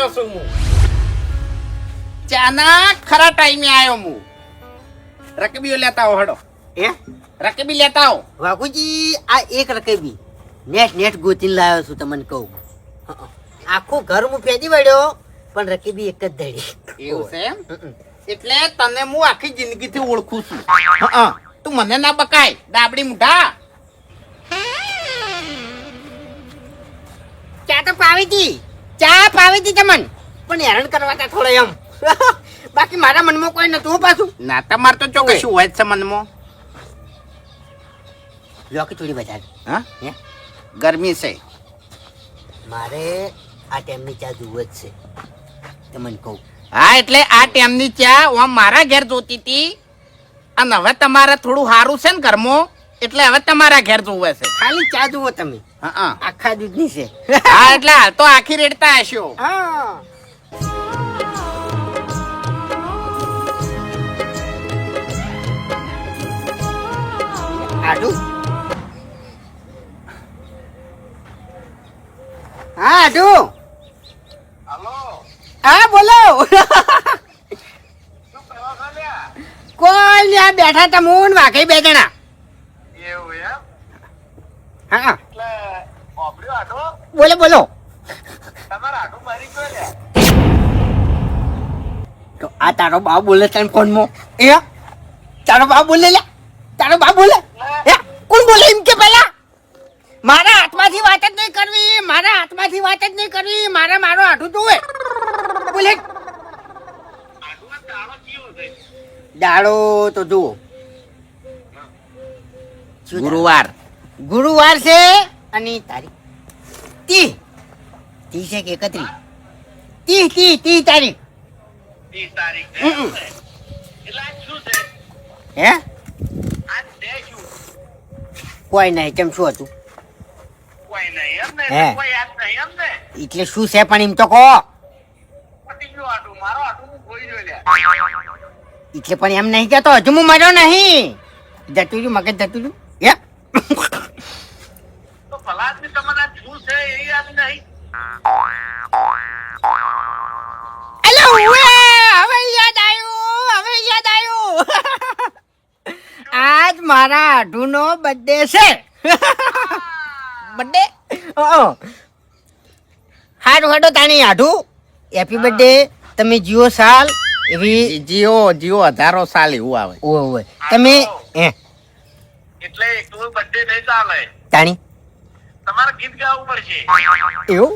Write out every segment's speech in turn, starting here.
આવ્યો છું હું. ચાના ખરા ટાઈમે આવ્યો હું. રકબીઓ લેતા આવો હડો. રકબી લેતા આવો. વાઘુજી આ એક રકેબી નેટ ગોતીને લાવ્યો છું તમને કહું. આખું ઘર હું ફેંકી વળ્યો પણ રકેબી એક જ ધડી. એવું છે એમ? એટલે તને હું આખી જિંદગીથી ઓળખું છું. તું મને ના બકાય ડાબડી મુઢા. ચા તો પાવી હતી તમને પણ હેરાન કરવા તા થોડો એમ. બાકી મારા મનમાં કોઈ નતું પાછું. ના તમાર તો જો કશું હોય જ છે મનમાં. લોકી થોડી બજાર. હા ગરમી છે. મારે આ ટાઈમની ચા જોવે જ છે તમને કહું. હા એટલે આ ટાઈમની ચા હું મારા ઘેર જોતી હતી અને હવે તમારે થોડું સારું છે ને ઘરમાં એટલે હવે તમારા ઘેર જોવે છે. ખાલી ચા જુઓ તમે. હા આખા દૂધની છે. હા એટલે હાલ તો આખી રેડતા હશો. હા આડું. હા આડું. હા બોલો. કોઈ ને આ બેઠા તા હું વાઘઈ બે જણા. હા બોલો બોલો. તો આ તારો બાપ બોલે તને ફોનમાં. એ તારો બાપ બોલે લે. તારો બાપ બોલે. એ કોણ બોલે એમ કે પેલા. મારા હાથમાંથી વાત જ નહીં કરવી. મારા હાથમાંથી વાત જ નહીં કરવી. મારા મારો હાથું જોવે. બોલે દાડો તો જુઓ. ગુરુવાર છે અને તારીખ 30 છે કે 31 30 તારીખ. હે કોઈ નહીં કેમ શું હતું હે એટલે શું છે પણ એમ તો કહો. એટલે પણ એમ નહીં કેતો હજુ હું મર્યો નહીં. જતું રહ્યું મગજ જતું રહ્યું. આજ મારા આઢુનો બર્થડે છે. બર્થડે હારું હાડો તાણી આઢુ હેપી બર્થડે. તમે જીઓ સાલ એવી જીઓ હજારો સાલ એવું આવે. ઓય તમે એટલે એકલું બર્થડે નહીં ચાલે. તાણી તમારે ગીત ગાવું પડશે. એવું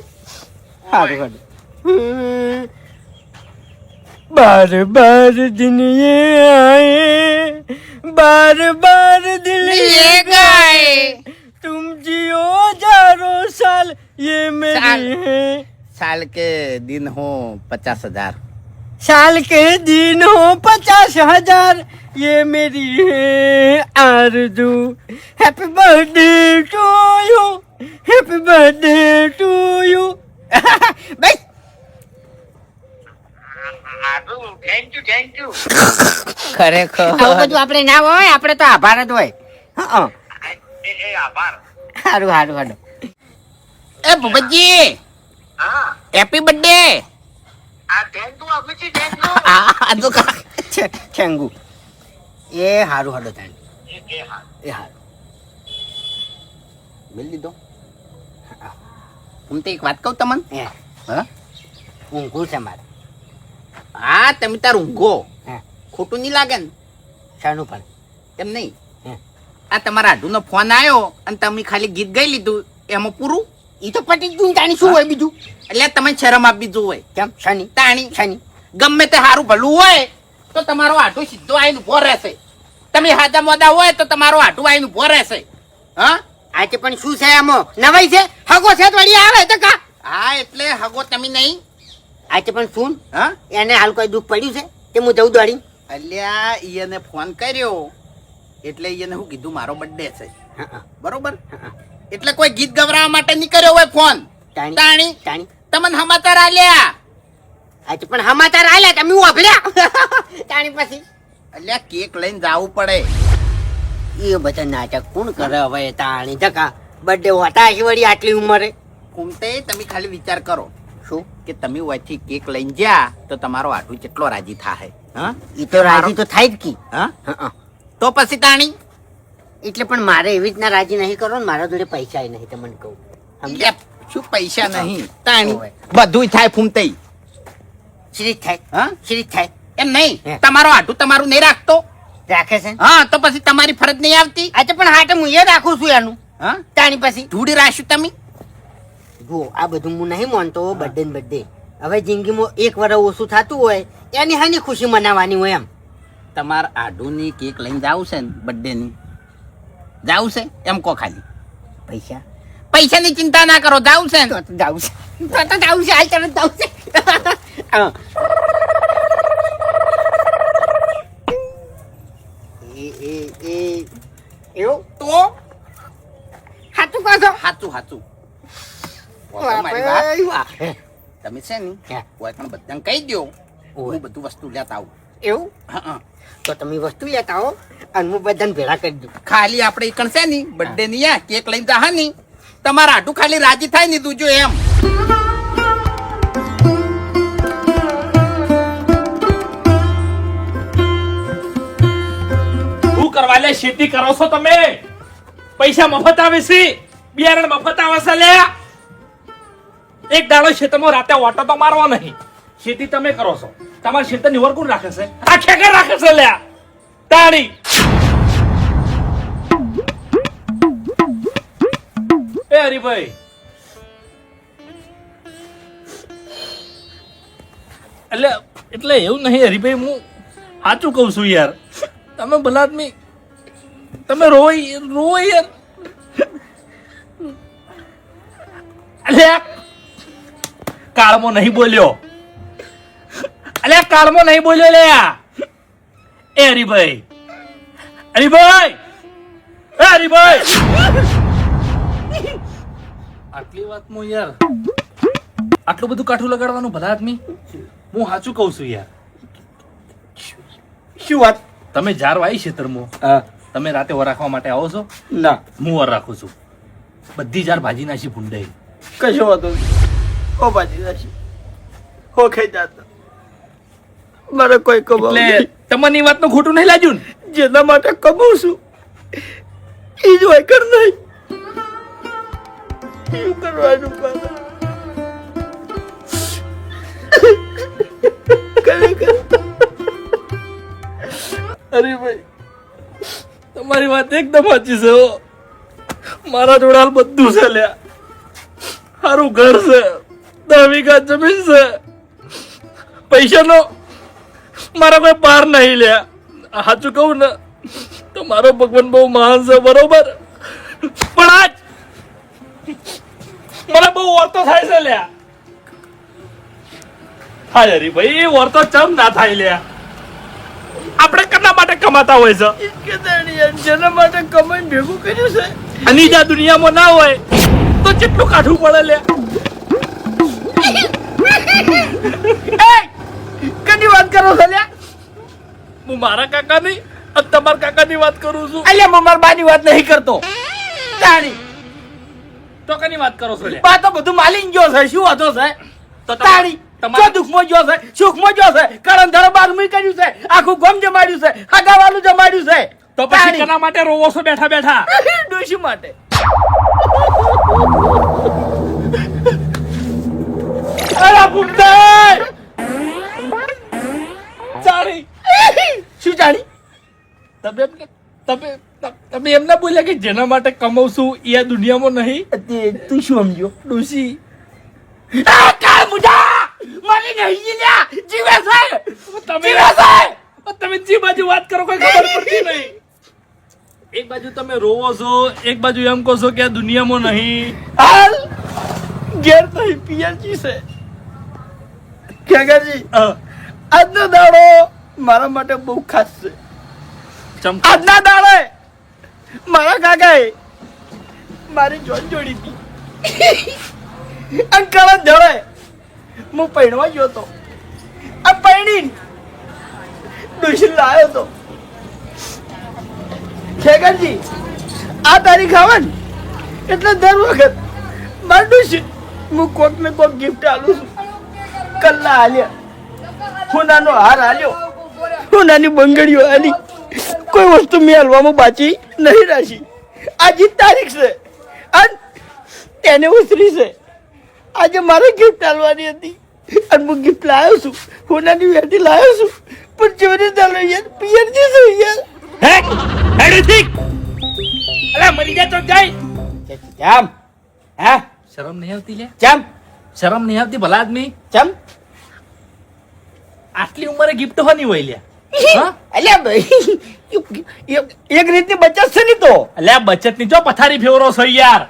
હારું હાડો. बार बार दिन ये आए बार बार दिल ये गाए तुम जियो हजारों साल ये मेरी है. साल के दिन हो 50,000. साल के दिन हो 50,000 ये मेरी है आरज़ू. Happy birthday to you. Happy birthday to you. भाई થેન્ક યુ. ખરેખર આવું બધું આપણે ના હોય. આપણે તો આભાર જ હોય. આભાર. સારું સારું હાડો. એ ભૂપતજી હા હેપી બર્થડે. આ થેન્ક યુ આપી છે. Thank you. આ તો છેંગુ એ હારું હાડો તાણ. એ હારું મિલ દીધો. હું તો એક વાત કહું તમને. હા ઊંઘું છે મારે. હા તમે તાર ઊંઘો. હા ખોટું નહીં લાગે ને શાનું પણ એમ નહીં. હે. આ તમારા આઢુનો ફોન આવ્યો અને તમે ખાલી ગીત ગાઈ લીધું એમાં પૂરું. એ તો પટી જ ગયું. તાણી શું હોય બીજું. એટલે તમે શરમ આપવી જોવે. કેમ શાની તાણી શાની ગમે તે સારું ભલું હોય તો તમારો આઢું સીધો આવીને ઉભો રહેશે. તમે હાદા મોદા હોય તો તમારો આઢું આવીને ઉભો રહેશે. હા આજે પણ શું છે આમાં નવાઈ છે. હગો છે તો વળી આવે તો કા. હા એટલે હગો તમે નહીં. આજે પણ શું હા એને હાલ કોઈ દુઃખ પડ્યું છે કે હું જઉં દોડી. અલ્યા ઈને ફોન કર્યો એટલે ઈને હું કીધું મારો બર્થડે છે. બરોબર એટલે કોઈ ગીત ગવરાવા માટે નહીં કર્યો હોય ફોન. તાણી તમને સમાચાર આલ્યા. આજે પણ સમાચાર આલ્યા તમે વાપર્યા. તાણી પછી અલ્યા કેક લઈને જાવું પડે. એ બધા નાટક કોણ કરે હવે. તાણી ધકા બર્થડે હોતા હશે વળી આટલી ઉંમરે. કુમતે તમે ખાલી વિચાર કરો. શું કે તમે ઓયથી કેક લઈને જ્યા તો તમારો આઢું કેટલો રાજી થાય? હા, એ તો રાજી તો થાય જ કી. હા, હા, તો પછી તાણી એટલે પણ મારે એવી રીતના રાજી નહીં કરો ને, મારા જોડે પૈસા નહીં, તમને કહું. લે, શું પૈસા નહીં તાણી ઓય. બધું થાય ફૂમતઈ. શ્રી થાય. હા, શ્રી થાય. એમ નહીં હે. તમારો આઢું તમારું નહીં રાખતો. રાખે છે. હા, તો પછી તમારી ફરજ નહીં આવતી. આજે પણ હાટે હું એ રાખું છું એનું. હા, તાણી પછી ધૂળી રાખ્યું તમે. જુઓ, આ બધું હું નહીં માનતો બર્થડે ને બર્થડે. હવે જિંદગીમાં એક વર્ષ ઓછું થતું હોય એની હાની ખુશી મનાવવાની હોય એમ. તમારા આઢુની કેક લઈને જાવ છે ને બર્થડે ની જાવ છે એમ કો ખાલી. પૈસા પૈસાની ચિંતા ના કરો, જાવ છે ને. તો જાવું છે. તો જાવું છે. હાલ તરત જાવું છે. હા. એવું તો હાચું કહો છો? હાચું હાચું. વાહ, તમારી વાત. વાહ. તમે છે ને હે. કોઈ પણ બધાને કહી દો, ઓય. હું બધું વસ્તુ લેતા આવું. એવું હા, હા. તો તમે વસ્તુ લેતા આવો અને હું બધાને ભેળા કરી દઉં. ખાલી આપણે ઈકણ છે ને બર્થડે ની આ કેક લઈને જા ની તમારા આટું ખાલી રાજી થાય ને તું જો એમ. શું કરવા લે ખેતી કરો છો તમે? પૈસા મફત આવે છે, બિયારણ મફત આવે છે લે. એક દાડો ખેતરમાં રાતે ઓટો તો મારવો નહીં. ખેતી તમે કરો છો, તમારા ખેતરની ઓર કોણ રાખે છે? આ ખેકર રાખે છે લે તાણી. એ હરીભાઈ, એટલે એવું નહીં હરીભાઈ, હું સાચું કઉ છું યાર. તમે ભલા આદમી, તમે રોવો યાર. અલ્યા કાળમાં નહીં બોલ્યો, અલ્યા કાળમાં નહીં બોલ્યો લે. એ હરીભાઈ, હરીભાઈ, એ હરીભાઈ, આટલી વાતમાં યાર આટલું બધું કાઠું લગાડવાનું ભલા આદમી? હું સાચું કઉ છું યાર. શું વાત? તમે જાર વાઈ ખેતરમાં, તમે રાતે વર રાખવા માટે આવો છો? ના, હું વર રાખું છું. બધી જાર ભાજી નાખી ભૂંડાઈ. કશો વાતો હો બાજી રાશી હો ખાઈ જાતો મારે કોઈ કમાવું એટલે તમને એ વાતનું ખોટું નહીં લાગ્યું ને? જેના માટે કમાઉં છું એ જ હોય કર નહીં. શું કરવાનું પાછા? અરે ભાઈ, તમારી વાત એકદમ સાચી છે હો. મારા જોડે હાલ બધું છે લ્યા. સારું ઘર છે, 10 વીઘા જમીન છે, પૈસાનો મારા કોઈ પાર નહીં લ્યા. સાચું કહું ને તો મારો ભગવાન બહુ મહાન છે, બરોબર? પણ આજ મને બહુ વર્તો થાય છે લ્યા. થાય હરીભાઈ, વર્તો ચમ ના થાય લ્યા. આપણે કના માટે કમાતા હોય છે? જેના માટે કમાઈને ભેગું કર્યું છે અને જ્યાં દુનિયામાં ના હોય તો કેટલું કાઠું પડે લે. કદી વાત કરો છો લ્યા? હું મારા કાકાની અને તમારા કાકાની વાત કરું છું. અલ્યા હું મારા બાની વાત નહીં કરતો. તાણી તો કની વાત કરો છો લે? બા તો બધું માલીન ગયો છે. શું વાંધો છે? તો તાણી તમારા જો દુઃખમાં ગયો છે, સુખમાં ગયો છે, કરણ ધરો બાર મી કર્યું છે, આખું ગમ જમાડ્યું છે, હગાવાલું જમાડ્યું છે. તો પછી કના માટે રોવો છો બેઠા બેઠા? ડોશી માટે. અરે બુંડાઈ ચાણી. શું જાણી? તમે એમ ના બોલ્યા કે જેના માટે કમાઉં છું એ આ દુનિયામાં નહીં? તું શું સમજ્યો? ડોશી કાળ મુજા મારી નહીં લ્યા જીવે છે. તમે જીવે છે. તમે જે બાજુ વાત કરો કોઈ ખબર પડતી નહીં. એક બાજુ તમે રોવો છો, એક બાજુ એમ કહો છો કે આ દુનિયામાં નહીં. હાલ ઘેર નહીં પિયરજી છે. ખેગાજી આજનો દાડો મારા માટે બહુ ખાસ છે. આજના દાડે મારા કાકાએ મારી જોન જોડી હતી. અંકલ ધડે હું પૈણવા ગયો હતો. આ પૈણી ડોશી લાવ્યો હતો. ખેગરજી આ તારીખ આવે ને એટલે દર વખત મારી ડોશી હું કોક ને કોક ગિફ્ટ આલું છું. કલ્લા હાલ્યા, સોનાનો હાર હાલ્યો, સોનાની બંગડીઓ હાલી, કોઈ વસ્તુ મેં હલવામાં બાકી નહીં રાખી. આજે તારીખ છે અને તેને ઉતરી છે. આજે મારે ગિફ્ટ આલવાની હતી અને હું ગિફ્ટ લાવ્યો છું, સોનાની વેટી લાવ્યો છું, પણ ચોરી ચાલો યાર, પિયરજી છું યાર. હે હેડથી અલા મરી જા તો જાય. કેમ હે શરમ નહીં આવતી લે? કેમ શરમ નહીં આવતી ભલા આદમી? કેમ આટલી ઉંમરે ગિફ્ટ હોની હોય લે? હા અલ્યા ભાઈ, એક રીતની બચત છે ને તો. અલ્યા બચત ની જો પથારી ફેવરો છો યાર.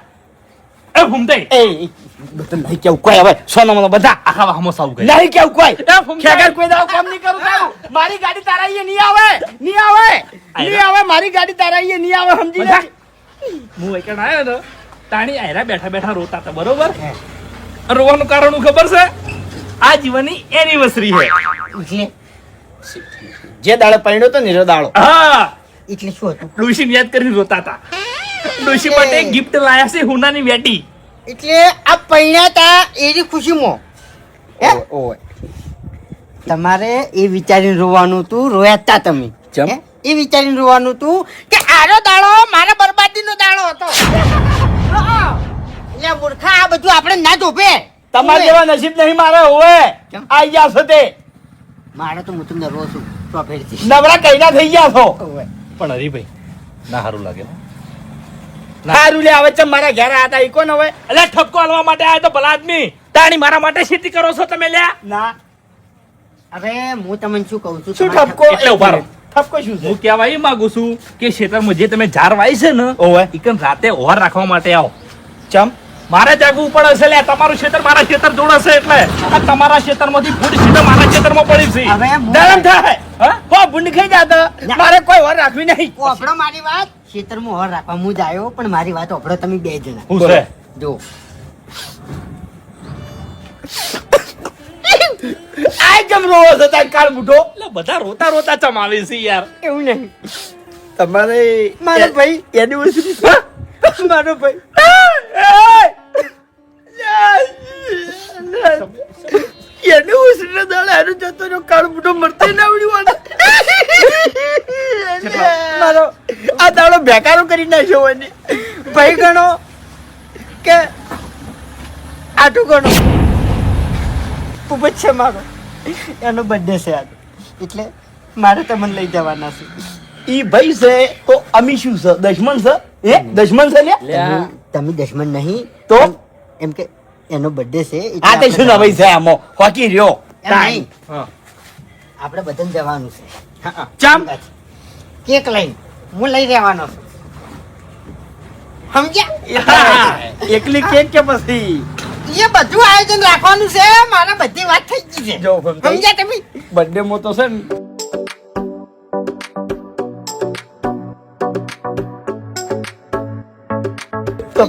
એ ભૂમતે એ બધું નહીં કેવું કોઈ હવે સોનામાં બધા આખા વાહમાં સાવ ગઈ. નહીં કેવું કોઈ એ ભૂમતે ખેગર કોઈ દાવ કામ નહીં કરું તારું. મારી ગાડી તારા અહીંયા નહીં આવે, નહીં આવે, નહીં આવે, મારી ગાડી તારા અહીંયા નહીં આવે, સમજી લે. હું એકણ આવ્યો ને તાણી આયરા બેઠા બેઠા રોતા હતા બરોબર. રોવાનું કારણ હું ખબર છે? આ જીવનની એનિવર્સરી છે. એટલે જે દાડો પરણ્યો તો ને દાડો હા એટલે શું હતું? ડોશીને યાદ કરીને રોતા હતા. ડોશી માટે ગિફ્ટ લાયા છે હુનાની વેટી. એટલે આ પરણ્યા તા એની ખુશીમાં ઓય તમારે એ વિચારીને રોવાનું હતું, રોયા તા તમે. ચમ? હે? એ વિચારીને રોવાનું હતું કે આનો દાડો મારા બરબાદીનો દાડો હતો. એટલે મૂર્ખા આ બધું આપણે ના ધોપે. તમારા જેવા નસીબ નહીં મારે હોય. કેમ? આઈ ગયા છો તે મારે તો હું તમને રો છું તો ફેરથી. નવરા કઈના થઈ ગયા છો. પણ હરીભાઈ ના સારું લાગે હો. સારું લે આવે છે મારા ઘેર આયા તા ઈ કોણ હવે? અલ્યા ઠપકો આલવા માટે આવ્યો તો ભલા આદમી. તાણી મારા માટે ખેતી કરો છો તમે લ્યા? ના હવે હું તમને શું કહું છું? શું તમારે ઠપકો? એટલે ઉભા રહો. ઠપકો શું છે? હું કહેવા એ માંગુ છું કે ખેતરમાં જે તમે ઝાર વાઈ છે ને ઓવે ઈકન રાતે ઓહર રાખવા માટે આવો. ચમ મારે જાગવું પડે છે લે. તમારું ખેતર મારા ખેતર જોડે છે એટલે આ તમારા ખેતરમાંથી ફૂટ સીધા મારા ખેતરમાં પડી છે. હવે હું- ધરમ થાય હા? હો ભૂંડ ખાઈ જાતો મારે કોઈ વાર રાખવી નહીં. ઓભળો મારી વાત. ખેતરમાં હોર રાખવા હું જ આવ્યો, પણ મારી વાત ઓભળો તમે બે જણા. હું છે? જો આ કેમ રોવો છો તાર કાળ બુઢો? એટલે બધા રોતા રોતા ચમ આવે છે યાર. એવું નહીં. તમારે મારો ભાઈ એનિવર્સરી મારો ભાઈ એનિવર્સરી દાડે હારું જતો રહ્યો કાળ બુઢો મરતો ના આવડ્યું. મારો આ દાડો બેકારો કરી નાખ્યો હોય ને. ભાઈ ગણો કે આટું ગણો. ખૂબ જ છે મારો, એનો બર્થડે છે આજે, એટલે મારે તમને લઈ જવાના છે. ઈ ભાઈ છે તો અમી શું છે? દશમન છે? હે દશમન છે લે? તમે દશમન નહીં તો? એમ કે એનો બર્થડે છે એટલે આ તે શું આપણે ભાઈ છે આમો હોકી રહ્યો એમ નહીં. હા. આપણે બધાને જવાનું છે. હા, ચમ? કેક લઈને હું લઈ રહેવાનો છું, સમજ્યા? એકલી કેક કે પછી એ બધું આયોજન રાખવાનું છે. મારા બધી વાત થઈ ગઈ છે, જો ભમતાઈ. સમજ્યા તમે? બર્થડે મો તો છે ને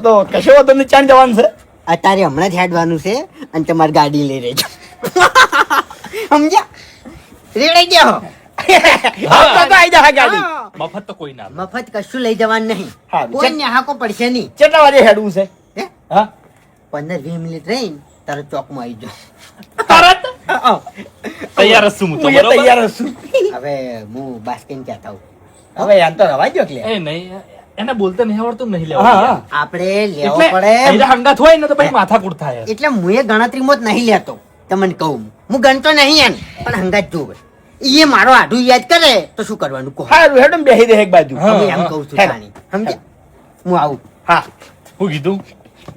તો કશો વાંધો નહીં, ચાણ જવાનું છે. અત્યારે હમણાં જ હેડવાનું છે અને તમારી ગાડી લઈ રહેજો, સમજ્યા? રેડાઈ ગયા હો. હા, તો આઈ જા ગાડી. હા. મફત તો કોઈ ના આવે. મફત કશું લઈ જવાનું નહીં. હારું. કોઈ ન્યાહાકો પડશે નહીં. કેટલા વાગે હેડવું છે? હે? હા 15-20 મિનિટ રહીને તારે ચોકમાં આવી જાઓ. તરત તૈયાર જ છું હું તો, હું એ બરોબર? તૈયાર જ છું. હવે હું બાસ્કેન કહેતા હું. હવે યાર તો રવા જો કે એ નહીં એને બોલતા નહીં આવડતું નહીં હા, લેવું. હા. આપણે લેવો એટલે પડે એના હંગાત હોય ને તો પછી માથાકૂટ થાય. એટલે હું એ ગણતરીમાં જ નહીં લેતો. તમને કહું હું ગણતો નહીં એમ, પણ હંગાત જોવે. એ મારો આઢું યાદ કરે તો શું કરવાનું કહો? હારું હેડો ને બેહી દે એક બાજુ. હા. હું એમ કહું છું હેડ. તાણી. સમજ્યા? હું આવું. હા હું કીધું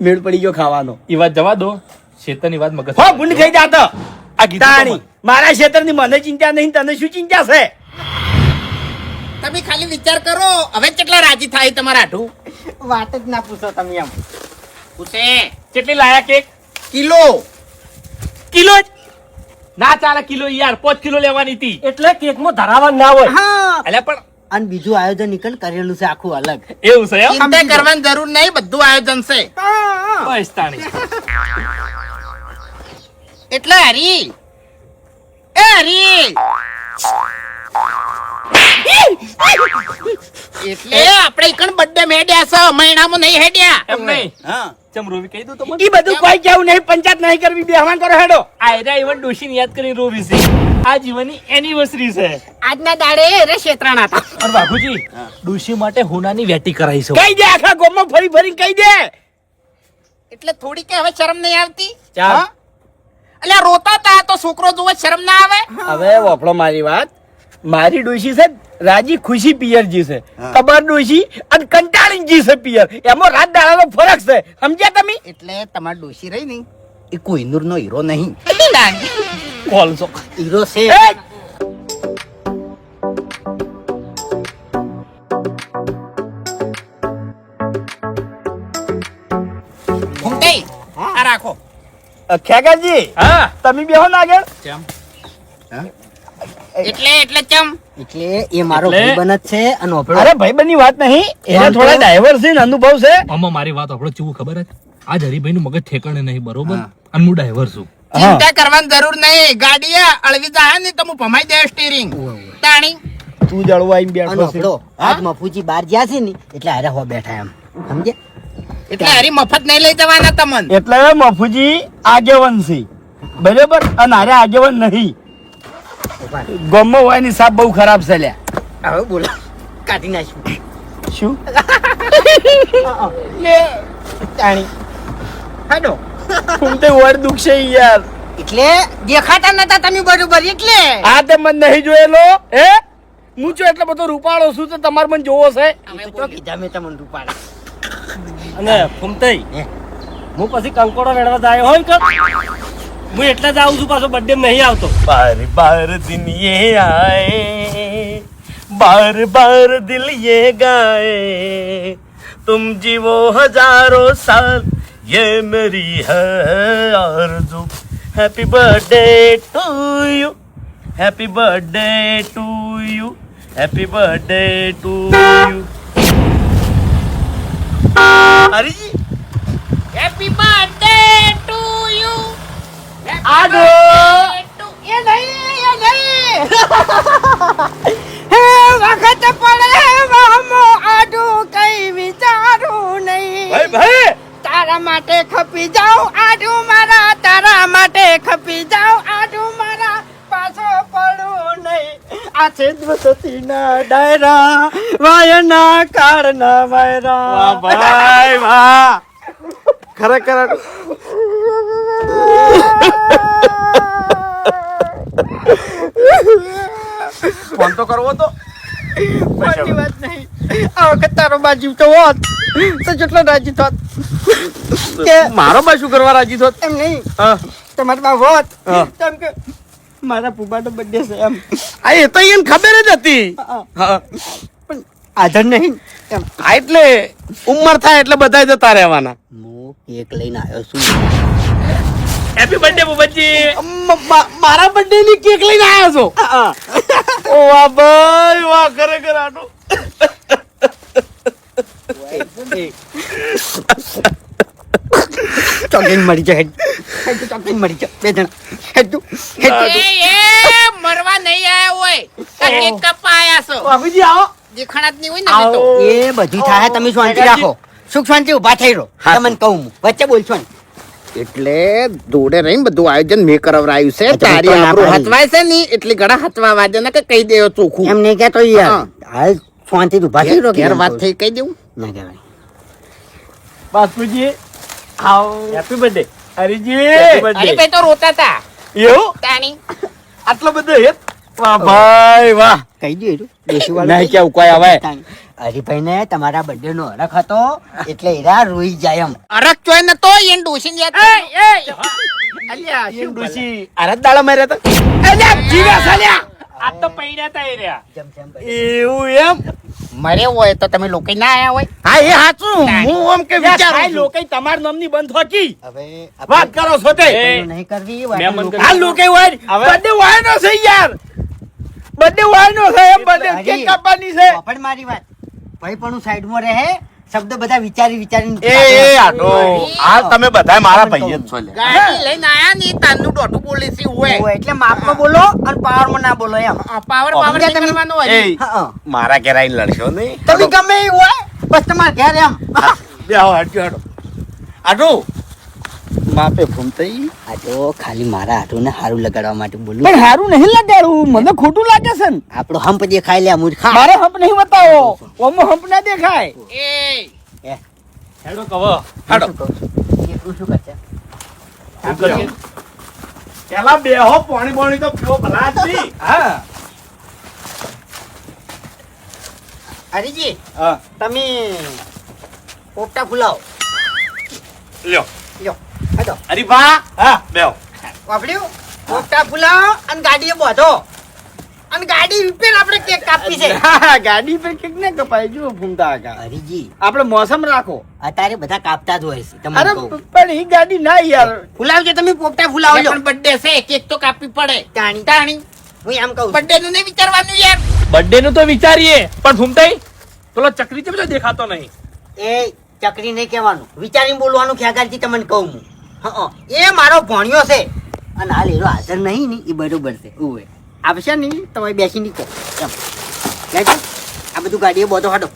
મેળ પડી ગયો ખાવાનો. એ વાત જવા દો. શેતાની વાત મગજ હો ભૂંડ ખાઈ જાતો. આ કીધું તાણી મારા ક્ષેત્રની મને ચિંતા નહીં, તને શું ચિંતા છે? તમે ખાલી વિચાર કરો હવે કેટલા રાજી થાય તમારા આઠું વાત જ ના પૂછો તમે એમ. પૂછે કેટલી લાયા કેક? કિલો કિલો જ ના ચાલે. કિલો યાર 5 કિલો લેવાની હતી. એટલે કેકમાં ધરાવવાનું ના હોય. હા, અલ્યા પણ અને બીજું આયોજન નીકળ કરેલું છે આખું અલગ. એવું છે એમ? ચિંતા કરવાની જરૂર નહીં, બધું આયોજન છે. બસ તાણી. એટલે હરી એ હરી એટલે આપણે ઈકણ બર્થડે મેડ્યા છે, મહિનામાં નહીં હેડ્યા. એમ નહીં. હા ચમ રોવી કહી દઉં તમને ઈ બધું કોઈ કેવું નહીં, પંચાયત નહીં કરવી, બેહવાન કરો હેડો. આયરા ઇવન ડોશીને યાદ કરી રોવી છે. આ જીવનની એનિવર્સરી છે. આજના દાડે રે શેત્રાણા હતા. અને બાપુજી ડોશી માટે હોનાની વેટી કરાઈશું. કહી દે, આખા ગામમાં ફરી ફરી કહી દે. એટલે થોડી કે હવે શરમ નહીં આવતી? ચાલ. હા? અલ્યા રોતા તા તો છોકરો જોવે શરમ ના આવે? હવે વફળો મારી વાત. મારી ડોશી છે રાજી ખુશી પિયરજી છે, કબર ડોશી અને કંટાળીજી છે પિયર. એમાં રાત દાડાનો ફરક છે, સમજ્યા તમે? એટલે તમારી ડોશી રહી ને એ કોહિનૂર નો હીરો નહીં. કોલસો હીરો છે. એ! ફૂંકાઈ, આ રાખો. ખેગાજી, હા તમે બેહો ને આગળ. એટલે ચમ એટલે એ મારો એટલે? ભાઈબંધ જ છે અને ઓપડો અરે ભાઈબંધની વાત નહીં, એને થોડા ડાયવર છે ને અનુભવ છે. આમાં મારી વાત આપણો ચેવું ખબર જ આજ હરિભાઈ નું મગજ ઠેકાણે નહીં બરોબર અને હું ડ્રાઈવર છું. ચિંતા કરવાની જરૂર નહીં. ગાડી અળવી જાય ને તો હું ભમાઈ દે સ્ટીરિંગ. તાણી તું જળવાઈ અને બેઠો છે. ઓપડો આજ મફુજી બહાર ગયા છે ને એટલે હારે હો બેઠા એમ સમજે. એટલે હરી મફત નહીં લઈ જવાના તમને. એટલે મફુજી આગેવાન છે બરાબર, અને હારે આગેવાન નહીં. ગામમાં હોય ની સાપ બહુ ખરાબ છે લ્યા. હવે બોલો કાઢી નાખ્યું. શું? તાણી હેડો. ફૂમતે વડ દુખશે યાર. એટલે દેખાતા નતા તમે બરોબર એટલે આ તે મને નહીં જોયેલો હે? હું છો એટલો બધો રૂપાળો છું તો તમારે મને જોવો છે? તો કીધા મેં તમને રૂપાડા. અને ફૂમતાઈ હે? હું પછી કંકોડો રડવા જાય હોય કે હું એટલે જ આવું છું, પાછો બર્થડે નહીં આવતો. बार बार दिन ये आए, बार बार दिल ये गाए, तुम जीवो हजारों साल ये मेरी है आरज़ू. Happy birthday to you, happy birthday to you, happy birthday to you. अरे जी હેપી બર્થડે ટુ યુ. आडो એ નહીં એ નહીં હે વખત પડે વામો આડું કઈ વિચારું નહીં. भाई भाई તારા માટે ખપી જાઉં આડું મારા, તારા માટે ખપી જાઉં આડું મારા, પાછો પડું નહીં. આ છે દ્રષ્ટિના ડાયરા વાયના કાળના વાયરા. વાહ ભાઈ વાહ, ખરેખર ફોન તો કરવો તો. કોઈની વાત નહીં. આ વખત તારો બાજુ તો હોત તો જેટલો રાજી થોત. કે મારો બા શું કરવા રાજી થો? એમ નહીં હા. તમારા બા હોત હા. તેમ કે મારા પુબાનો બર્થડે છે એમ. આ એ તો એને ખબર જ હતી. હા. હા. પણ આદર નહીં એમ. આ એટલે ઉંમર થાય એટલે બધા જતા રહેવાના. હું કેક લઈને આવ્યો છું. હેપી બર્થડે બુબજી. મારા બર્થડે ની કેક લઈને આવ્યો છો? ઓ વાહ ભાઈ વાહ, ખરેખર આટો ચોકલેટ મળી જાય હેડ ચોકલેટ મળી જાય બે જણા હેડ તું હેડ એ મરવા નહીં આયા હોય. આ કેક કાપવા આયા છો. બાબુજી આવો. દેખાણા જ નહીં હોય ને અમે તો. એ બધું થાય તમે શાંતિ રાખો. સુખ શાંતિ ઉભા થઈ રહો. તમને કહું હું વચ્ચે બોલશો ને. એટલે જોડે રહીને બધું આયોજન મેં કરાવરાયું છે. અચ્છા, તારી તો ના આબરૂ પાડી. હચવાય છે ને એટલે ઘણા હચવા વાજે ને કે કહી દેવો ચોખ્ખું. એમ નહીં કહેતો યાર. હા. હાલ શાંતિ ઉભા થઈ રહો. ઘેર વાત થઈ કહી દેવું. ના કહેવાય. બાપુજી આવો. Happy birthday Hariji. અરે ભાઈ તો રોતા તા એવું તાણી. આટલો બધો હેત? વાહ ભાઈ વાહ. કહી દો એરું. દેશીવાળું નહીં કહી કેવું કોઈ હવે. દો. હરીભાઈ ને તમારા બર્થડે નો હરખ હતો એટલે એરા રોઈ જાય એમ. અરક ચોય ને તો એને ડોશીને યાદ કર્યું. અલ્યા એમ શું ડોશી આરત દાડા માર્યા તા? અલ્યા જીવ્યા સાલ્યા. આ તો પૈડ્યા તા એ રહ્યા. જેમ તેમ એવું એમ? મરે હોય તો તમે લોકો ના આયા હોય. હા એ હાચું. હું આમ કે યાર, વિચારું સાહેબ, છું. લોકોએ તમારા નામની બંધ હોકી. હવે વાત કરો છો તે? આપણે નહીં કરવી મેં મન આપણે કર્યું. આ લોકો હોય બર્થડે વાયનો છે યાર. બર્થડે વાયનો છે એમ બર્થડે હરી, કેક કાપવાની છે. વાપડ મારી વાત ભાઈ પણ સાઈડમાં રહે શબ્દ બધા વિચારી વિચારીને એ આટો આ તમે બધા મારા ભાઈ જ છો લે. ગાડી લઈને આયા ને તારનું દોઢું બોલે છે હોય. ઓય, એટલે માપમાં બોલો અને પાવરમાં ના બોલો એમ. પાવર પાવર નહીં કરવાનો હોય. એ હા મારા ઘેર આવીને લડશો નહીં. તમે ગમે એ હોય બસ તમારે ઘેર એમ. બે આવો હટજો હટો. આટલું માપે ભૂમતાઈ આ તો ખાલી મારા હાથોને હારું લગાડવા માટે બોલું પણ હારું નહીં લગાડવું મને ખોટું લાગે છે ને આપણો હંપ દેખાય લે મૂર્ખા મારે હંપ નહીં બતાવો ઓમો હંપ ના દેખાય એ હેડો કવો હેડો એટલું શું કરશે પેલા બેહો પાણી તો પીવો ભલા જ હા હરીજી હા તમે પોપટા ફુલાવો લ્યો લ્યો હાલો અરે બા હા બેહો વાપર્યું પોપટા ફુલાવો અને ગાડીએ બોધો અને ગાડી રિપેર આપણે કેક કાપી છે ગાડી પર કેક ને કપાય જો ભૂમતા આગા હરીજી આપણે મોસમ રાખો અત્યારે બધા કાપતા જ હોય છે તમને અરે કહું. પણ એ ગાડી ના યાર ફુલાવજો તમે પોપટા ફુલાવજો પણ બર્થડે છે કેક તો કાપવી પડે તાણી તાણી હું એમ કહું છું. બર્થડે નું નહીં વિચારવાનું યાર બર્થડે નું તો વિચારીએ પણ ભૂમતાઈ પેલો ચકરી ચમ દેખાતો નહીં એ ચકરી નહીં કહેવાનું વિચારીને બોલવાનું ખ્યાગારથી તમને કહું હું હં, એ મારો ભણ્યો છે અને હાલ એનો હાજર નહીં ને એ બરોબર છે ઉવે આવશે ને તમે બેસી નહીં કહો એમ લેજો આ બધું ગાડીએ બોધો હાડો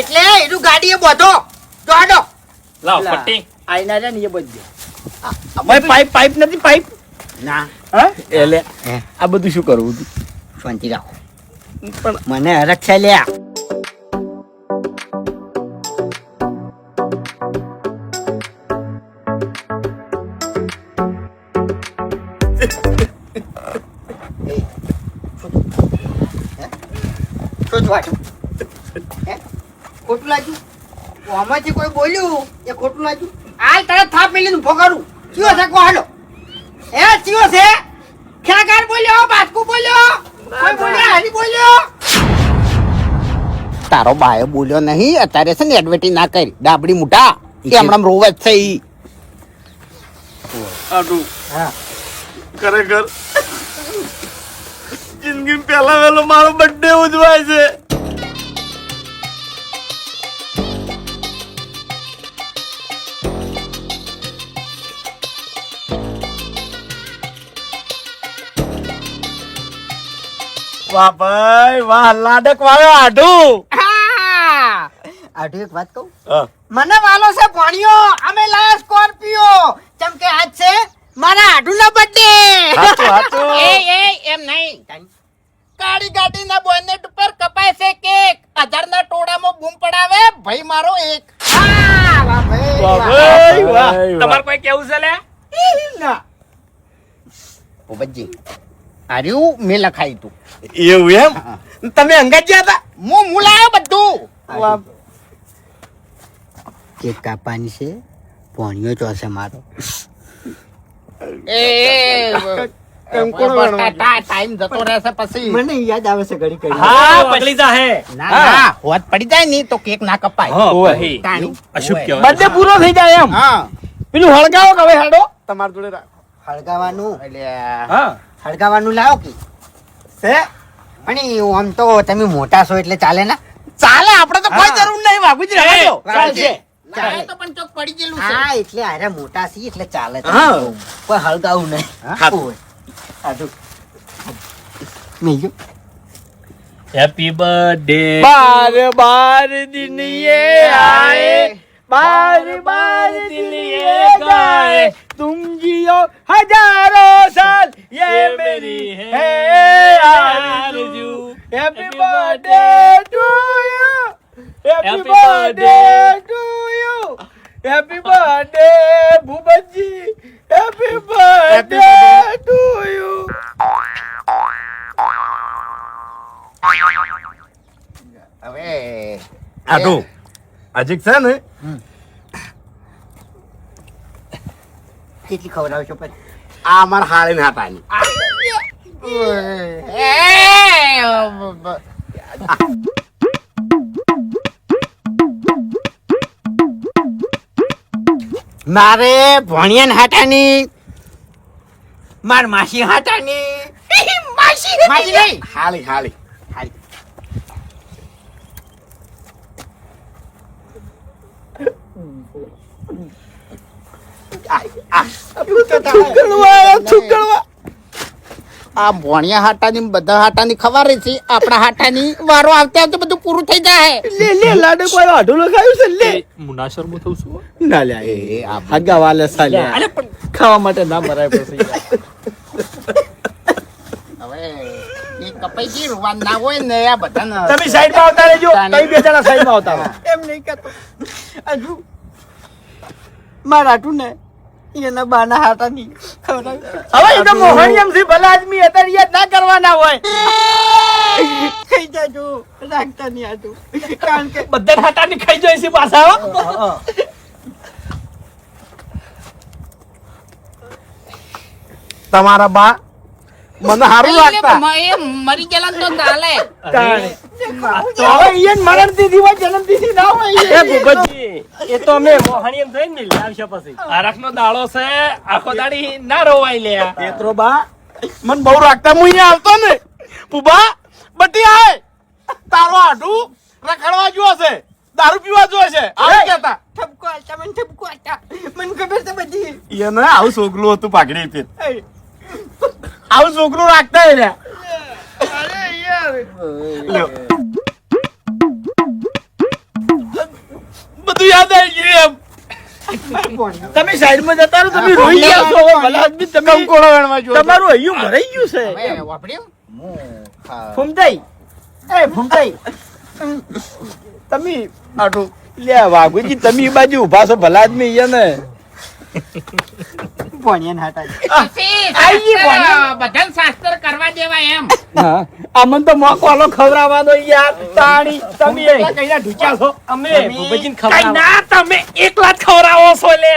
એટલે એનું ગાડીએ બોધો તો હાડો લાવ પટ્ટી આઈના રે ને એ બધું ભાઈ પાઇપ નથી પાઇપ ના હા એટલે હે આ બધું શું કરવું હતું શાંતિ રાખો પણ મને હરખ છે લ્યા ખોટું લાગ્યું આમાંથી કોઈ બોલ્યું એ ખોટું લાગ્યું આ તરત થાપ મેલી ઉભો કરું ચિયો છે કો હાલો એ ચિયો છે ખેગાર બોલ્યો બાસ્કુ બોલ્યો કોઈ બોલ્યો હરી બોલ્યો તારો બાયો બોલ્યો નહીં અત્યારે છે ને એડવર્ટી ના કરી ડાબડી મોટા એ હમણાં રોવે જ છે ઈ આટલું હા ખરેખર જિંદગી પહેલા વેલો મારો બર્થડે ઉજવાય છે વાહ ભાઈ વાહ લાડક વાળો આઢું આટલું એક વાત કહું મને વાલો છે ભણ્યો અમે લાયા સ્કોર્પિયો કેમ કે આજ છે મારા આઢુના બર્થડે એ એમ નહીં કાળી ગાડીના બોનેટ ઉપર કપાય છે કેક 1000 ના ટોળામાં બૂમ પડાવે ભાઈ મારો એક વાહ ભાઈ વાહ વાહ. ભાઈ વાહ તમારે કોઈ કેવું છે લે ભૂપતજી આર્યું મેં લખાયું તું એવું એમ તમે અંગત ગયા હતા હું લાયો બધું કેક કાપવાની છે ભણ્યો ચોસે મારો ટાઈમ જતો રહેશે પછી મને યાદ આવે છે ઘડી ઘડી હા પગલી જા હે ના ના હોત પડી જાય ને તો કેક ના કપાય ભાઈ તાણી. અશુભ કહેવાય બર્થડે પૂરો થઈ જાય એમ હા પેલું હળગાવો કે હવે હેડો તમાર જોડે રાખ હળગાવાનું એટલે હા હળગાવાનું લાવો કે છે પણ આમ તો તમે મોટા છો એટલે ચાલે ને ચાલે આપણે તો કોઈ જરૂર નહીં બાબુજી રાખજો ચાલશે. લાયો તો પણ ચોક પડી ગયેલું છે હા એટલે આરે મોટા છીએ એટલે ચાલે હા. કોઈ હળગાવું નહીં હા. ઓય. આટલું. મેલ્યો. હેપી બર્થડે बार बार दिन ये आए बार बार दिन ये गाए तुम जियो हजारों साल ये मेरी है आरज़ू happy birthday to you happy birthday to you happy birthday Bhupat ji happy birthday to you હવે આટું અજીક છે ને કેટલી ખવડાવશો પછી આ અમારા હાળીને હાટાની મારે ભણિયાન હાટાની માર માસી હાટાની માસી નહીં હાળી હાળી આ ભોણિયા હાટાની બધા હાટાની ખવારે છે, આપણા હાટાની વારો આવતે આવતે બધું પૂરું થઈ જાય. લે લે લાડુ કોઈ આઢું લખાયું છે લે મુનાશરમાં થઉં છું ના લે એ હગા વાલે સાલે ખાવા માટે ના મરાય પછી હવે એ કપાઈ રૂવાન ના હોય ને આ બધાને તમે સાઈડ માં આવતા રહેજો તમે બે જણા સાઈડ માં આવતા રહો. એમ નહીં કહેતો હજુ મારા આટું ને એના બાના હાટા ની હવે એ તો મોહનિયમ થી ભલા આદમી અત્યારે યાદ ના કરવાના હોય ખાઈ જાજો રાખતા નહીં આટું કારણ કે બધા હાટાની ખાઈ જાય છે પાછા તમારા બા મને સારું લાગતા એ મરી ગયેલા તો ચાલે. તો હવે ઈયન મરણ દીધી હોય જન્મ દીધી ના હોય એ ભૂપતજી એ તો અમે મોહણીયમ થઈને ને લાવશે પછી આરખનો દાડો છે આખો દાડી ના રોવાય લે પેત્રો બા મન બહુ રાખતા હું અહીંયા આવતો ને પુબા બટી આય તારો આઢું રખડવા જો છે દારૂ પીવા જો છે આવું કહેતા ઠપકો આટા મને ઠપકો આટા મને ખબર છે બધી એને આવું છોકરું હતું પાઘડી પે આવું છોકરું રાખતા એ રે અરે યાર લ્યો બધું યાદ આવી ગયું એમ તમે સાઈડ માં જતા રહો તમે રોઈ ગયા છો ભલા આદમી તમે કંકોડો વેણવા જો તમારું હૈયું ભરાઈ ગયું છે હવે વાપર્યું ફૂમતાઈ એ ફૂમતાઈ તમે આટલું લે વાઘુજી તમે એ બાજુ ઉભા છો ભલા આદમી અહીંયા ને બધાને શાસ્ત્ર કરવા દેવા એમ. હા અમન તો મોકો આલો ખવડાવવાનો યાર તાણી તમે કઈના ઢૂચા છો અમે ભૂપતજીને ખવડાવો ના તમે એકલા જ ખવડાવો છો લે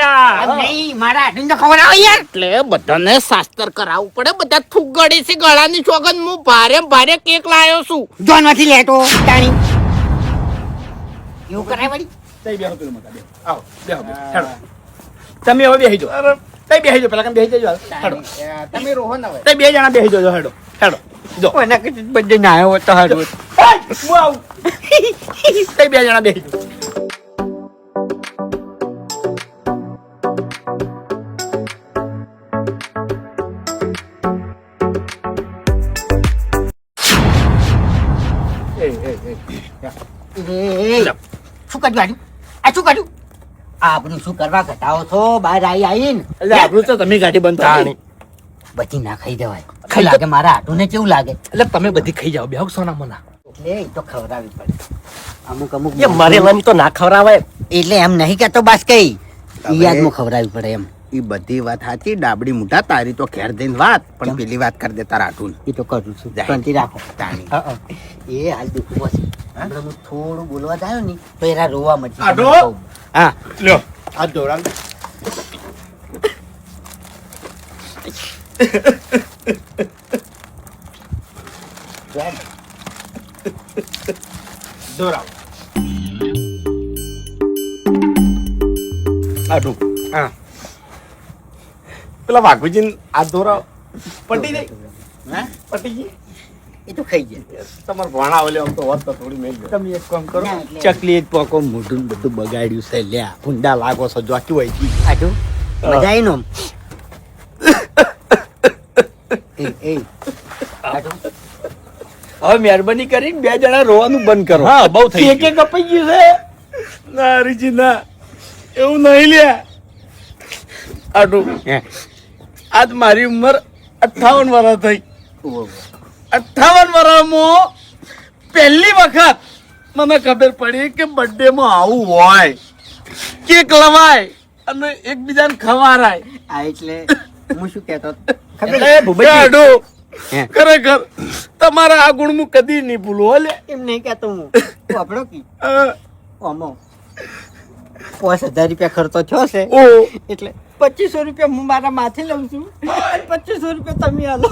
નહીં મારા આટલી તો ખવડાવો યાર. એટલે બધાને શાસ્ત્ર કરાવવું પડે. બધા ફુગડી છે ગળાની ચોગન. હું ભારે ભારે કેક લાયો છું. જોનમાંથી લેતો તાણી એવું કરાય વળી. તઈ બેહો પેલું મકા બેહો આવો બેહો હેડો તમે હવે બેહી જાઓ તઈ બેહી જાઓ પેલા કેમ બેહી જજો હેડો તમે રોહો ને હવે. તઈ બે જણા બેહી જજો હેડો હેડો જો ઓના કે બધે ના આવ્યો તો હારું હું આવું તઈ બે જણા બેહી જાઓ શું કર્યું આ શું કર્યું આપણું શું કરવા ઘટાવો છો બહાર આવીને એટલે આપણું તો તમે ગાડી બંધ થાણી બધી ના ખાઈ દેવાય શું લાગે મારા આટું ને કેવું લાગે એટલે તમે બધી ખાઈ જાઓ બેહો સોના મના એટલે એ તો ખવડાવવી પડે અમુક અમુક એ મરેલાની તો ના ખવડાવાય એટલે એમ નહીં કેતો બસ કઈ યાદમાં ખવડાવવી પડે એમ એ બધી વાત સાચી. ડાબડી મુઠા તારી તો ઘેર જઈને વાત, પણ પેલી વાત કરી દે તારા આટું. એ તો કરું છું જાય. શાંતિ રાખો તાણી. એ હાલ દુખવું હશે હમણાં હું થોડું બોલવા જાય ને તો એરા રોવા મચી આટો? જાય. હા લ્યો આ દોરાવ દોરાવ આટું હા પેલા વાઘુજી આ દોરાવ પટી જાય હે? પટી ગઈ એ તો ખાઈ જાય તમારે ભણા આવેલે આમ તો વાત તો થોડી મેલ તમે એક કામ કરો ના, એટલે- ચકલી એક પોકો મોઢું ને બધું બગાડ્યું છે લ્યા ભૂંડા લાગો છો જોકી હોય છે આટું મજા આવી નો એ આટું હવે મહેરબાની કરીને બે જણા રોવાનું બંધ કરો હા, બહુ થઈ એક એક કપાઈ ગયું છે ના હરીજી ના એવું નહીં લ્યા આટું આજ મારી ઉંમર 58 વર્ષ થઈ 58 વર્ષમાં પહેલી વખત મને ખબર પડી કે બર્થડે માં આવું હોય કેક લવાય અને એકબીજાને ખવારાય આ એટલે હું શું કહેતો એટલે ભૂપતજી, ખરેખર તમારા આ ગુણ હું કદી નહીં ભૂલું હો લે એમ નહીં કહેતો હું આપણો કી અ, ઓમો 5000 રૂપિયા ખર્ચો થયો છે ઓ એટલે 2500 રૂપિયા હું મારા માથે લઉં છું 2500 રૂપિયા તમે આલો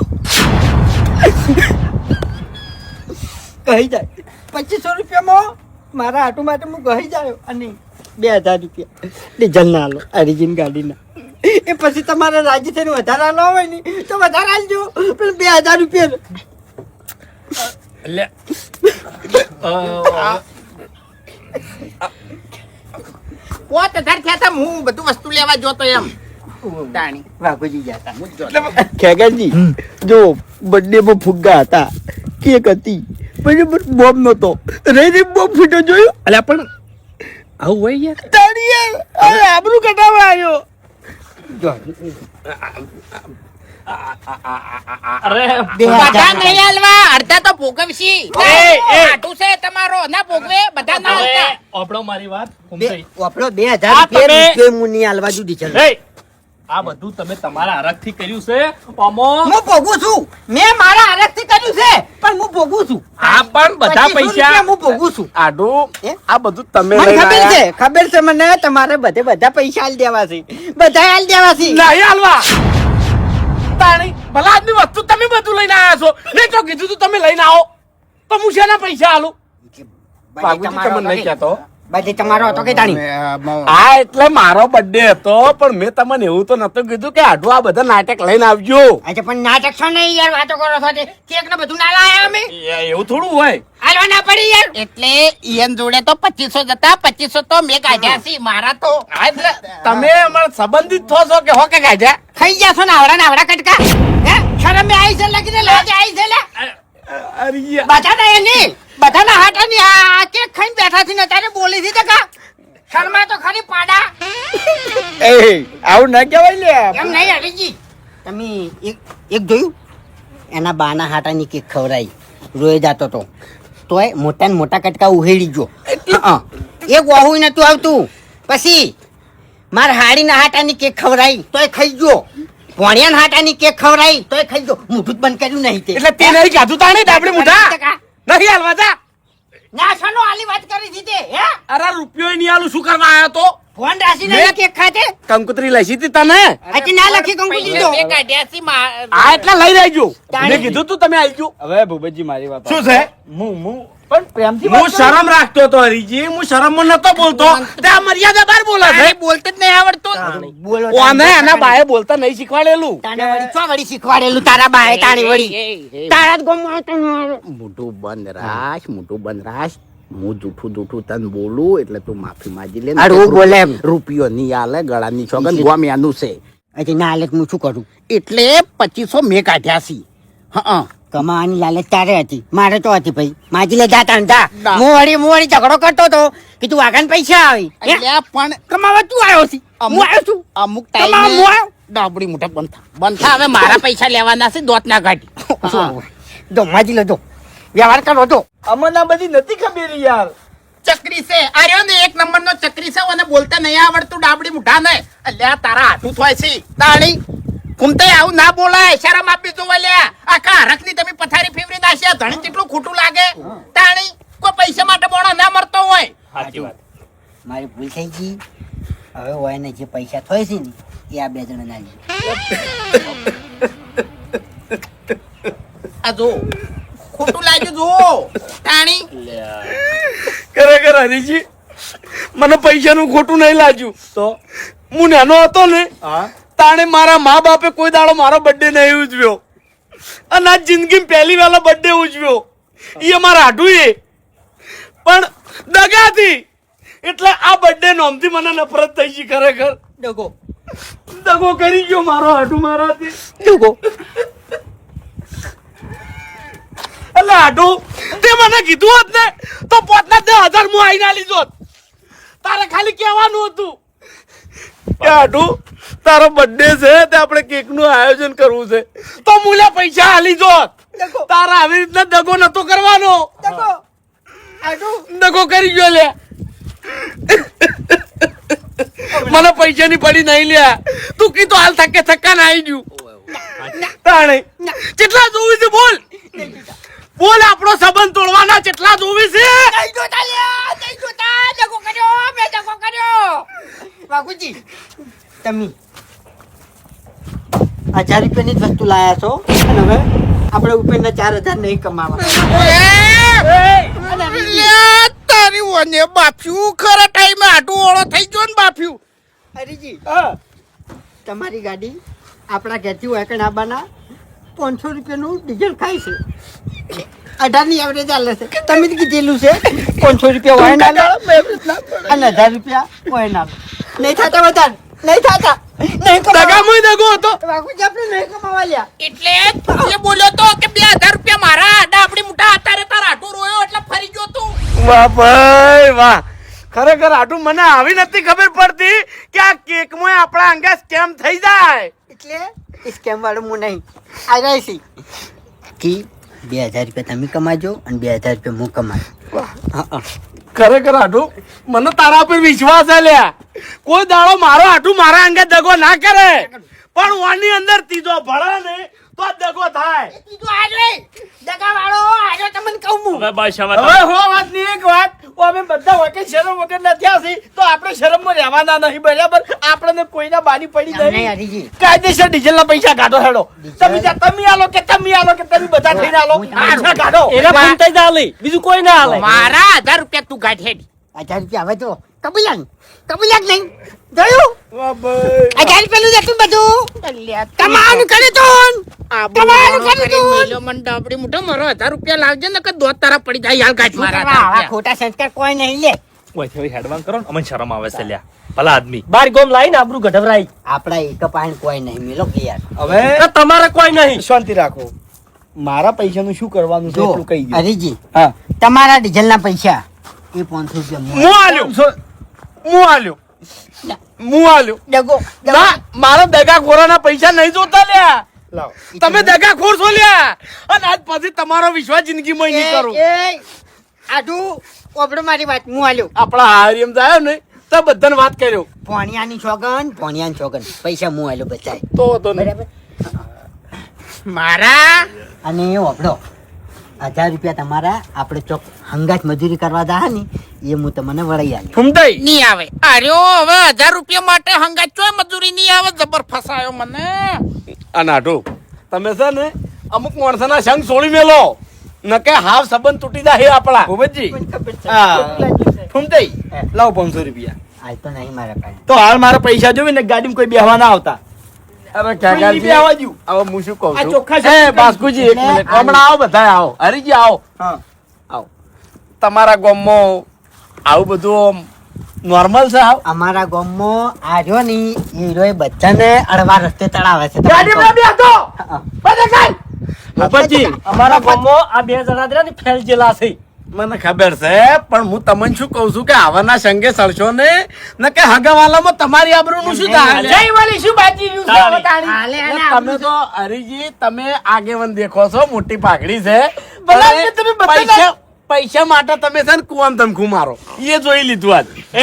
કહી જાય 2500 રૂપિયામાં મારા આટુ માટે હું કહી જાય અને 2000 રૂપિયા ડીઝલ ના આલો અરિજિન ગાડીના એ પછી તમારે રાજી થઈને વધારે આલો હોય ને તો વધારે આલજો પણ 2000 રૂપિયા એટલે 5,000 થયા તા હું બધું વસ્તુ લેવા જોતો એમ તાણી વાઘુજી જતા હું જ જોતો. ખેગાજી જો બર્થડે માં ફુગ્ગા હતા, કેક હતી, બરાબર બોમ્બ નતો, રહી બોમ્બ ફૂટ્યો જોયું? અલ્યા પણ આવું હોય યાર. તારી યાર અરે આબરૂ કટાવા આવ્યો. જો અરે બધા નહીં હાલવા, અડધા તો ભોગવશી. આટું છે તમારો ના ભોગવે, બધા ના હવે હાલતા. ઓપડો મારી વાત બે ઘૂમતાઈ. આપણો 2000 આ રૂપિયા તમે- રૂપિયો હું નહીં હાલવા જુદી છે. એ, આ બધું તમે તમારા હરખથી કર્યું છે ઓમો. હું ભોગવું છું, મેં મારા હાલતથી કર્યું છે પણ હું ભોગવું છું. આ પણ બધા 2500 રૂપિયા પૈસા હું ભોગવું છું. આડું હે? આ બધું તમે મને લઈને ખબર આયા? છે, ખબર છે મને. તમારે બધા પૈસા હાલ દેવા છે, બધા હાલ દેવા છે. નહીં હાલવા. તાણી ભલા આદમી વસ્તુ તમે બધું લઈને આયા છો. મેં તો કીધું તું તમે લઈને આવો તો હું શેના પૈસા હાલું? બાબુજી તમને નહીં કહેતો. બધે તમારો હતો કે તાણી? હા એટલે મારો બર્થડે હતો પણ મેં તમને એવું તો નતું કીધું કે આડું આ બધા નાટક લઈને આવજો. અચ્છા પણ નાટક છો નહીં યાર, વાતો કરો છો તે. કેક ને બધું ના લાયા અમે, એવું થોડું હોય. હાલવા ના પડી યાર. એટલે ઈયન જોડે તો 2500 જતા, 2500 તો મેં કાઢ્યા છે. મારા તો હા, એટલે તમે અમારા સંબંધિત થો છો કે હો કે ગાજા? ખાઈ ગયા છો નાવડા કટકા. હે શરમ મે આવી છે લગીને લાજે આવી છે લે. અરે યાર. બધાના એની બધાના હાટાની આ કેક ખાઈને બેઠા છે ને તારે બોલી હતી ટકા. શર્મા તો ખરી પાડા. એ આવું ના કહેવાય લે. એમ નહીં હરીજી. તમે એક જોયું એના બાના હાટાની કેક ખવડાવી, રોઈ જાતો તો તોય મોટા ને મોટા કટકા ઉહેડી ગયો. એક વાહુ નતું આવતું. પછી માર હાડીના હાટાની કેક ખવડાવી તોય ખાઈ ગયો. ભોણિયાના હાટાની કેક ખવડાવી તોય ખાઈ ગયો. મોઢું જ બંધ કર્યું નહીં તે. એટલે તે નહીં કાધું તાણે ડાબડી મુઠા નહીં હાલવા જા. ના શાનો આલી વાત કરી દીધી હે? અરે રૂપિયો નહીં આલું શું કરવા આવ્યો તો? ફોન રાશીને કેક ખાતે કંકુતરી લઈ હતી તને? હજી ના લખી કંકુ દીધો. મેં કાઢ્યા છે. આ એટલે લઈ રહેજો. તાણે મેં કીધું તું તમે આવજો. હવે ભૂપતજી મારી વાત શું છે? પણ પ્રેમથી હું શરમ રાખતો હતો હરીજી, હું શરમમાં નતો બોલતો. ત્યાં મર્યાદા બહાર બોલે છે. તારે બોલતે જ નહીં આવડતું. બોલો ઓને એના બાએ બોલતા નહીં શીખવાડેલું. તાને વળી ચો વળી શીખવાડેલું તારા બાએ તાણી વળી તારા જ ગમમાં તો મોઢું બંધ રાખ, મોઢું બંધ રાખ. હું જૂઠું તને બોલું એટલે તું માફી માંગી લે. અરે હું બોલે એમ. રૂપિયો નહીં આલે, ગળાની સોગન ગોમ એનું છે. હજી ના હાલત હું શું કરું? એટલે 2500 મેં કાઢ્યા છે. હા કમાવાની લાલચ તારે હતી, મારે તો હતી ભાઈ. માજી લે જા તાણ જા. ના. હું વળી ઝઘડો કરતો તો કે તું વાગન પૈસા આવી હે? એટલે પણ કમાવા તું આવ્યો છે, હું આવ્યો છું. અમુક કમાવા હું ટાઈમે આવ્યો. ડાબડી મોટા બંધ થા. હવે મારા પૈસા લેવાના છે, દોત ના કાઢી. જો માજી લે જો વ્યવહાર કરો તો. અમને બધી નથી ખબર યાર. ચક્રી છે આર્યો ને, એક નંબર નો ચક્રી છે. અને બોલતા નહીં આવડતું ડાબડી મુઠા ને. અલ્યા તારા હાથું થાય છે તાણી. કુમતે આવું ના બોલાય, શરમ આપી તો લ્યા. આખા હરખની તમે પથારી ફેવરી નાખ્યા, ધણી કેટલું ખોટું લાગે તાણી. કોઈ પૈસા માટે બોણો ના મરતો હોય. સાચી વાત. મારી ભૂલ થઈ ગઈ. હવે હોય ને જે પૈસા થાય છે ને એ આ બે જણા ના લે. આ જો ખોટું લાગ્યું જો તાણી. ખરેખર હરીજી મને પૈસાનું ખોટું નહીં લાગ્યું. તો હું નાનો હતો ને હા તાણે મારા મા બાપે કોઈ દાડો મારો બર્થડે નહીં ઉજવ્યો. અને આ જિંદગી પહેલી વાલો બર્થડે ઉજવ્યો એ મારા હાડું એ પણ દગાથી. એટલે આ બર્થડે નોમથી મને નફરત થઈ ગઈ. ખરેખર દગો કરી ગયો મારો હાડું મારાથી. દુગો એટલે હાડું તે મને કીધું હોત ને તો 5,000 હું આઈને આલી જોત. તારે ખાલી કહેવાનું હતું કે હાડું તારો બર્થડે છે તે આપણે કેક નું આયોજન કરવું છે તો મૂલે પૈસા આલી જોત. તારા આવી રીતના દગો નતો કરવાનો. દગો કરી ગયો લે. મને પૈસાની પડી નહીં લ્યા. તું કીધું હાલ થકે થક્કા ના આવી ગયું તાણે. કેટલા જોવી છે બોલ બોલ. આપણો સંબંધ તોડવાના કેટલા જોવી છે? નહીં જોતા લ્યા, નહીં જોતા. દગો કર્યો, મેં દગો કર્યો. બાપુજી તમે 1000 રૂપિયાની જ વસ્તુ લાયા છો અને હવે આપણે ઉપરના 4000 નહીં કમાવા. તારી ઓને બાફ્યું ખરા ટાઈમે આટું ઓળો થઈ ગયો ને બાફ્યું. હરીજી તમારી ગાડી આપણા ઘેરથી વાયકણ આવવાના 500 રૂપિયાનું ડીઝલ ખાય છે. 18ની એવરેજ આલે છે. તમે જ કીધેલું છે 500 રૂપિયા હોય ના લે અને 1000 રૂપિયા હોય ના લે. નહીં થતા બધા નહીં થતા નહીં દગામાં દગો હતો. બાપુજી આપણે નહીં કમાવા લ્યા. એટલે તું એ બોલ્યો તો કે 2000 રૂપિયા મારા આડા આપડી મોટા અત્યારે તારા આટો રોયો એટલે ફરી ગયો તું. વાહ ભાઈ વાહ, ખરેખર આટલું મને આવી નથી ખબર પડતી કે આ કેકમાં આપણા અંગે સ્કેમ થઈ જાય. એટલે સ્કેમ વાળું હું નહીં આગળ છે કે 2000 રૂપિયા તમે કમાજો અને 2000 રૂપિયા હું કમાજો. ખરેખર આટલું મને તારા પર વિશ્વાસ છે લ્યા. કોઈ દાડો મારો આટલું મારા અંગે દગો ના કરે, પણ ઓની અંદર ત્રીજો ભળે ને તો જ દગો થાય. તું આજે દગા વાળો આજે તમને કહું હું. હવે બસ હવે હવે હો વાતની એક વાત, ઓ અમે બધા વગર શરમ વગર ના થયા છીએ, તો આપણે શરમમાં રહેવાના નહીં, બરાબર? આપણને કોઈના બાની પડી નહીં નહીં. હરીજી કાયદેસર ડીઝલના પૈસા કાઢો હેડો. તમે આલો કે તમે આલો કે તમે બધા થઈને આલો. આઠા કાઢો. એના ફોન થઈ જાય બીજું કોઈ ના હાલે. મારા 1000 રૂપિયા તું ગાંઠ હેડ. 1000 રૂપિયા હવે તો કબૂલાન નહીં જોયું વાહ ભાઈ 1000 રૂપિયાનું જતું બધું કમાવાનું કર્યું તું કમાવાનું કર્યું તું. મેલો મન ડાબડી મોઢો મારો 1000 રૂપિયા લાવજે ને કે દોત તારા પડી જાય યાર ગાંઠ શું મારા કરવા? 1000 આવા રૂપિયા. ખોટા સંસ્કાર કોઈ નહીં લે. ઓય હેડવાન કરો ને અમને શરમ આવે છે લ્યા. ભલા આદમી બાર ગોમ લાઈને આબરૂ ગઢવરાઈ. આપડા એક પાણી કોઈ નહીં મેલો કે યાર. હવે તમારે કોઈ નહીં. શાંતિ રાખો. મારા પૈસાનું શું કરવાનું છે જો એટલું કહી દો. હરીજી હા. તમારા ડીઝલના પૈસા એ 500 રૂપિયા હું આલ્યો, હું આલ્યો, હું આલ્યો. દગો ના, મારા દગા ખોરાના પૈસા નહીં જોતા લ્યા. લાવો. તમે દગા ખોર છો લ્યા, અને આજ પછી તમારો વિશ્વાસ જિંદગીમાં નહીં કરું. આટું ઓબડો મારી વાત હું આલ્યો આપણા હારીમ જાય ને તો બધાને વાત કર્યો પોણિયાની સોગન પૈસા હું આલ્યો બચાય તો હતો ને. બરાબર. મારા અને એ ઓબડો 1000 રૂપિયા તમારા આપણે ચોક હંગાત મજૂરી કરવા દા ને એ હું તમને વળાઈ આલ્યો. ફૂમતાઈ નહીં આવે. અરે હવે 1000 રૂપિયા માટે હંગાત ચોય મજૂરી નહીં આવે. જબર ફસાયો મને. અને આટો તમે છે ને અમુક માણસોના સંગ છોડી મેલો નકે હાવ સંબંધ તૂટી જાય આપણા. ભૂપતજી, ખબર છે. હા. ફૂમતાઈ, લાવો 500 રૂપિયા. હાલ તો નહીં મારા પાસે. તો હાલ મારા પૈસા જોવી ને ગાડીમાં કોઈ બેહવા ના આવતા. અરે કોઈ બી આવવા દ્યું. હવે હું શું કહું આ છું ચોખ્ખા એ શબ્દ બાસ્કુજી એક એટલે મિનિટ હમણાં આવો બધા આવો હરીજી આવો હા. આવો તમારા ગામમાં આવું બધું નોર્મલ છે આવ અમારા ગામમાં આર્યો ની હીરોએ બચ્ચાને અડવા રસ્તે તળાવે છે. ગાડીમાં બેહતો. હા. બધા ખાય. ભૂપતજી અમારા ગામમાં આ બે જણા રહ્યા ને ફેલ જેલા છે. મને ખબર છે પણ હું તમને શું કહું છું કે આવાના સંગે સળશો ને ન કે હગાવાલામાં તમારી આબરૂનું શું થાય જય વાલી શું બાજી રહ્યું છે હવે તારી? હાલે અને તમે તો હરીજી તમે આગેવન દેખો છો મોટી પાઘડી છે ભલા અને ને તમે બધા પૈસા માટે તમે છે ને કુવામ તમખું મારો એ જોઈ લીધું આજ. એ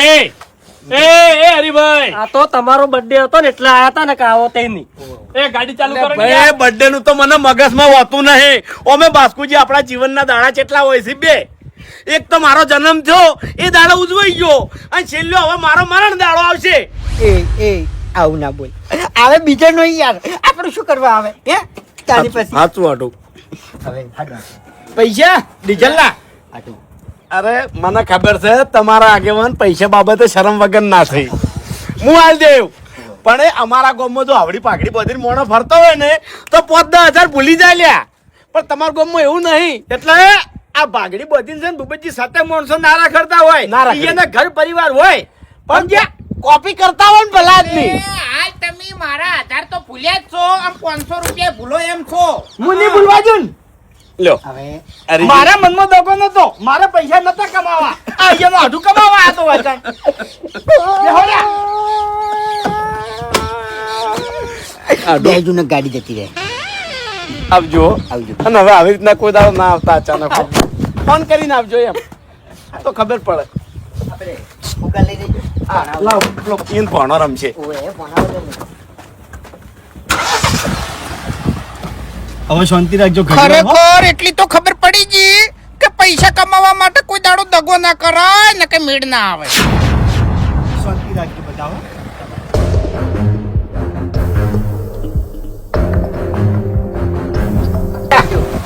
હરીભાઈ આ તો તમારો બર્થડે હતો ને એટલે આયા હતા ને કે આવો તેની. એ ગાડી ચાલુ કરો ને ભાઈ યાર. બર્થડે નું તો મને મગજમાં હોતું નહીં. ઓમે બાસ્કુજી આપણા જીવનના દાડા કેટલા હોય છે બે. એક તો મારો જન્મ થયો એ દાડો ઉજવાઈ ગયો અને છેલ્લો હવે મારો મરણ દાડો આવશે. એ આવું ના બોલ. આવે બીજો નો યાર આપણે શું કરવા આવે હે તારી પછી સાચું આટું. હવે હાડો પૈસા ડીઝલના. હાડો અરે મને ખબર છે તમારા આગેવાન પૈસા બાબતે શરમ વગર ના થઈ. હું હાલ દેવ પણ એ અમારા ગામમાં જો આવડી પાઘડી બધી મોણો ફરતો હોય ને તો 5-10 હજાર ભૂલી જાય લ્યા. પણ તમારા ગામમાં એવું નહીં. એટલે આ ભાગડી બધી છે ને ભૂપતજી સાથે માણસો ના રાખડતા ના હોય, રાખડે. એના ઘર પરિવાર હોય, પણ જે કોપી કરતા હોય ને ભલા આદમી આજ તમે મારા 1000 તો ભૂલ્યા જ છો. આમ 500 રૂપિયા ભૂલો એમ છો. હું નહીં ભૂલવા દઉં ને. લ્યો હવે અરે મારા મનમાં દગો નતો, મારા પૈસા નતા કમાવા, આ અહીંયાનો આઢું કમાવા આ તો વાંચન. બે જૂને ગાડી જતી રહે. આવજો આવજો. અને હવે આવી રીતના કોઈ દાડો ના આવતા અચાનક ફોન કરીને આવજો એમ તો ખબર પડે. આપણે ફુગા લઈ જજો. લાવ પેલો ઈન ભણો રમશે. ઓએ ભણાવો દે ને. હવે શાંતિ રાખજો. ઘરમાં હો. ખરેખર એટલી તો ખબર પડી ગઈ કે પૈસા કમાવા માટે કોઈ દાડો દગો ના કરાય ને કે મેળ ના આવે. શાંતિ રાખજો બધા હો.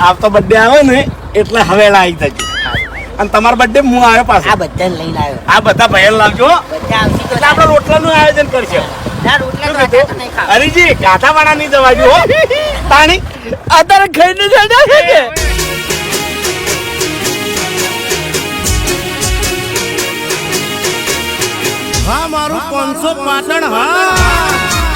આવતો બર્થડે આવે ને એટલે હવેળા આવી જજો. અને તમારો બર્થડે હું આવ્યો પાછો. આ બધાને લઈને આવ્યો. આ બધા ભયલ લાવજો બધા આવતી તો એટલે આપણે રોટલાનું આયોજન કરશે. ના રોટલા તો હતા તો નહીં ખાવા. હરીજી કાંઠાવાળા નહીં જવાજો હો. તાણી અત્યારે ખાઈને જતા છે કે? હા મારું 500 પાટણ હા